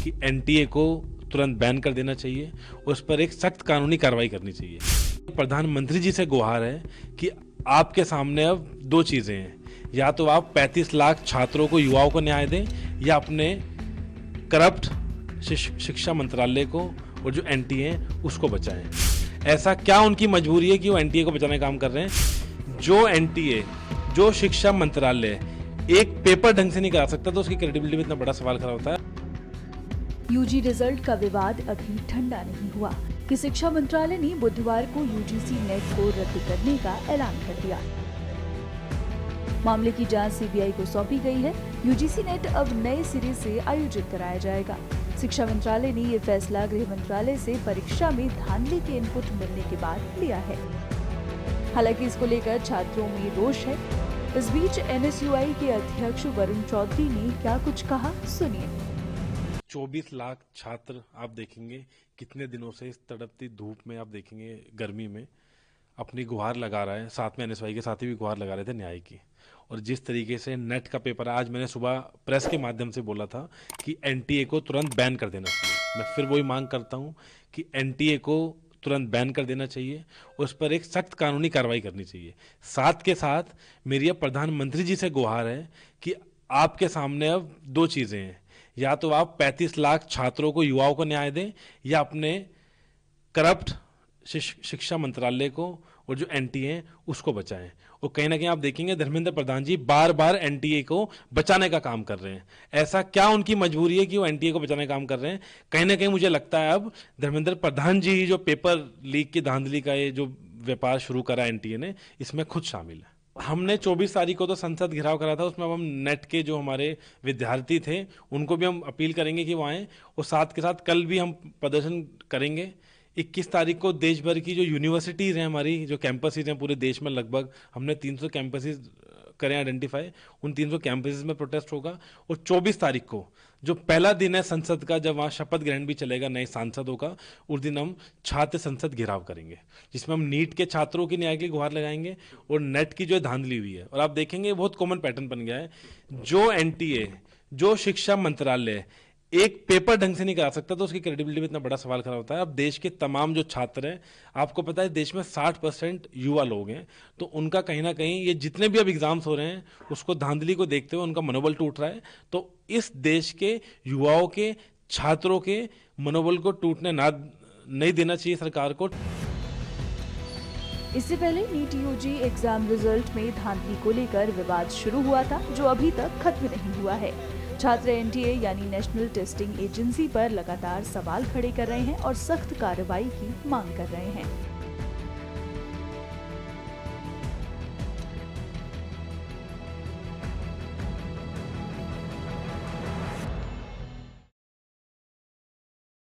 कि एनटीए को तुरंत बैन कर देना चाहिए, उस पर एक सख्त कानूनी कार्रवाई करनी चाहिए। प्रधानमंत्री जी से गुहार है कि आपके सामने अब दो चीज़ें हैं, या तो आप 35 लाख छात्रों को, युवाओं को न्याय दें, या अपने करप्ट शिक्षा मंत्रालय को और जो एनटीए है उसको बचाएं। ऐसा क्या उनकी मजबूरी है कि वो एनटीए को बचाने का काम कर रहे हैं? जो एनटीए, जो शिक्षा मंत्रालय एक पेपर ढंग से नहीं करा सकता तो उसकी क्रेडिबिलिटी में इतना बड़ा सवाल खड़ा होता है। यूजी रिजल्ट का विवाद अभी ठंडा नहीं हुआ कि शिक्षा मंत्रालय ने बुधवार को यूजीसी नेट को रद्द करने का ऐलान कर दिया। मामले की जांच सीबीआई को सौंपी गई है। यूजीसी नेट अब नए सिरे से आयोजित कराया जाएगा। शिक्षा मंत्रालय ने ये फैसला गृह मंत्रालय से परीक्षा में धांधली के इनपुट मिलने के बाद लिया है। हालांकि इसको लेकर छात्रों में रोष है। इस बीच एनएसयूआई के अध्यक्ष वरुण चौधरी ने क्या कुछ कहा, सुनिए। 24 लाख छात्र आप देखेंगे कितने दिनों से इस तड़पती धूप में, आप देखेंगे गर्मी में अपनी गुहार लगा रहा है। साथ में एनएसयूआई के साथी भी गुहार लगा रहे थे न्याय की। और जिस तरीके से नेट का पेपर, आज मैंने सुबह प्रेस के माध्यम से बोला था कि एनटीए को तुरंत बैन कर देना चाहिए। मैं फिर वही मांग करता हूं कि एनटीए को तुरंत बैन कर देना चाहिए, उस पर एक सख्त कानूनी कार्रवाई करनी चाहिए। साथ के साथ मेरी अब प्रधानमंत्री जी से गुहार है कि आपके सामने अब दो चीज़ें हैं, या तो आप 35 लाख छात्रों को, युवाओं को न्याय दें, या अपने करप्ट शिक्षा मंत्रालय को और जो एनटीए है उसको बचाएं। और कहीं ना कहीं आप देखेंगे धर्मेंद्र प्रधान जी बार बार एनटीए को बचाने का काम कर रहे हैं। ऐसा क्या उनकी मजबूरी है कि वो एनटीए को बचाने का काम कर रहे हैं? कहीं ना कहीं मुझे लगता है अब धर्मेंद्र प्रधान जी जो पेपर लीक की धांधली का ये जो व्यापार शुरू करा एनटीए ने, इसमें खुद शामिल है। हमने 24 तारीख को तो संसद घेराव करा था, उसमें अब हम नेट के जो हमारे विद्यार्थी थे उनको भी हम अपील करेंगे कि वो आएँ। और साथ के साथ कल भी हम प्रदर्शन करेंगे। 21 तारीख को देश भर की जो यूनिवर्सिटीज़ हैं, हमारी जो कैंपसेज हैं पूरे देश में, लगभग हमने 300 कैंपसेज करें आइडेंटिफाई, उन 300 कैंपसेज में प्रोटेस्ट होगा। और 24 तारीख को जो पहला दिन है संसद का, जब वहाँ शपथ ग्रहण भी चलेगा नए सांसदों का, उस दिन हम छात्र संसद घेराव करेंगे, जिसमें हम नीट के छात्रों की न्याय की गुहार लगाएंगे और नेट की जो धांधली हुई है। और आप देखेंगे बहुत कॉमन पैटर्न बन गया है। जो एनटीए, जो शिक्षा मंत्रालय एक पेपर ढंग से नहीं करा सकता तो उसकी क्रेडिबिलिटी में इतना बड़ा सवाल खड़ा होता है। अब देश के तमाम जो छात्र हैं, आपको पता है देश में 60% युवा लोग हैं, तो उनका कहीं ना कहीं ये जितने भी अब एग्जाम्स हो रहे हैं उसको धांधली को देखते हुए उनका मनोबल टूट रहा है। तो इस देश के युवाओं के, छात्रों के मनोबल को टूटने नहीं देना चाहिए सरकार को। इससे पहले नीट यूजी एग्जाम रिजल्ट में धांधली को लेकर विवाद शुरू हुआ था, जो अभी तक खत्म नहीं हुआ है। छात्र एनटीए यानी नेशनल टेस्टिंग एजेंसी पर लगातार सवाल खड़े कर रहे हैं और सख्त कार्रवाई की मांग कर रहे हैं।